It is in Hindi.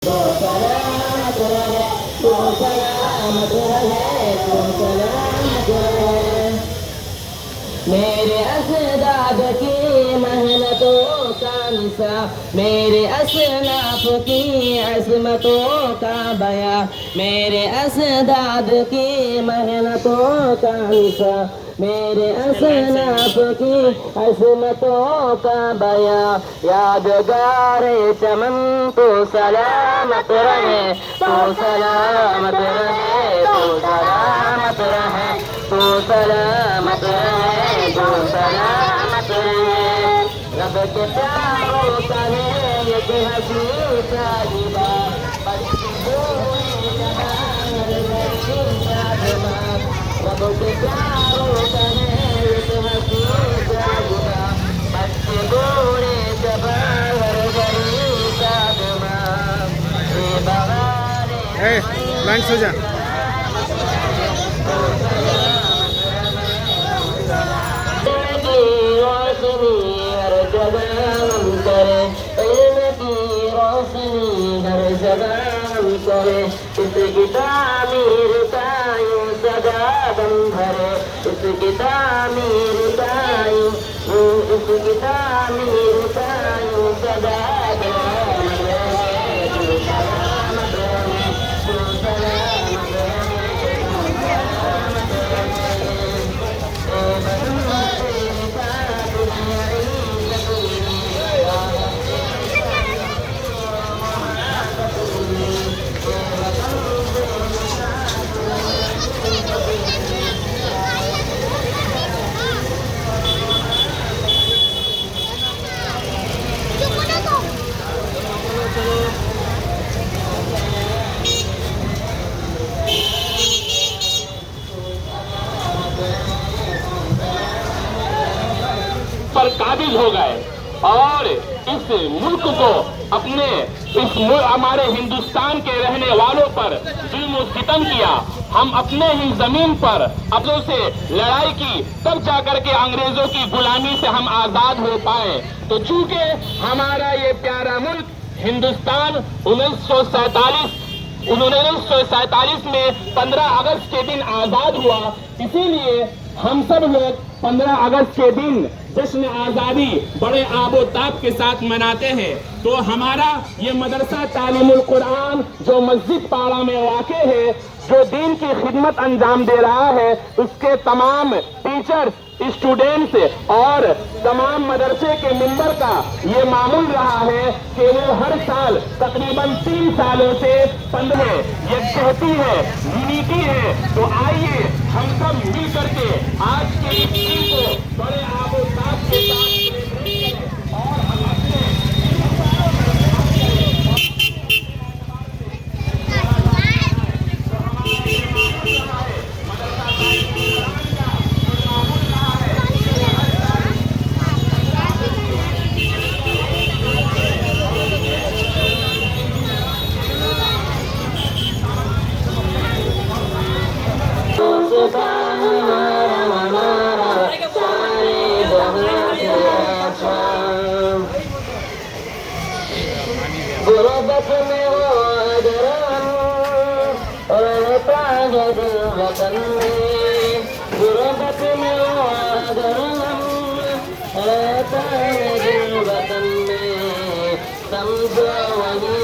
तो सलामत रहे, तो सलामत रहे, तो सलामत रहे। मेरे असदाद की मेहनतों का निशा, मेरे असनाफ की अज़मतों का बया, मेरे असदाद की मेहनतों का निशा, मेरे असनाफ की अज़मतों का बया। यादगारे चमन तो सलामत रहे, तो सलामत रहे, तो सलामत रहे, तो सलामत रहे, तो सलामत रहे। रब के प्यारों का है एक हसी साहिबा, रब के प्यारों का है एक हसी साहिबा, बच्चे बूढ़े जवान हर गरीब का दिमाग, ये बगाने लाइन से जा। हर जगह हम करे, इल्म की रोशनी हर जगह हम करे। इसकी तामीर का यूं सदा दम भरे, इसकी तामीर का यूं, इसकी तामीर का यूं सदा दम भरे। तू सलामत रहे, तू सलामत रहे, तू सलामत पर काबिज हो गए और इस मुल्क को अपने हमारे हिंदुस्तान के रहने वालों पर जुल्म सितम किया। हम अपने ही जमीन पर अपनों से लड़ाई की, तब जाकर के अंग्रेजों की गुलामी से हम आजाद हो पाए। तो चूंकि हमारा ये प्यारा मुल्क हिंदुस्तान 1947 में 15 अगस्त के दिन आजाद हुआ, इसीलिए हम सब लोग 15 अगस्त के दिन जश्न आजादी बड़े आबोताब के साथ मनाते हैं। तो हमारा ये मदरसा तालीमुल कुरान जो मस्जिद पाड़ा में वाक़े है, जो दीन की खिदमत अंजाम दे रहा है, उसके तमाम टीचर्स, स्टूडेंट्स और तमाम मदरसे के मेंबर का ये मामूल रहा है कि वो हर साल तकरीबन 3 सालों से 15 यकजहती है, यूनिटी है। तो आइए हम सब मिल करके आज के इस दिन को बड़े आबोताब के साथ और हम अपने गुरबत में वो अगर हम रहता है दिल वतन में, गुरबत में वो अगर हम रहता है दिल वतन में, समझो वही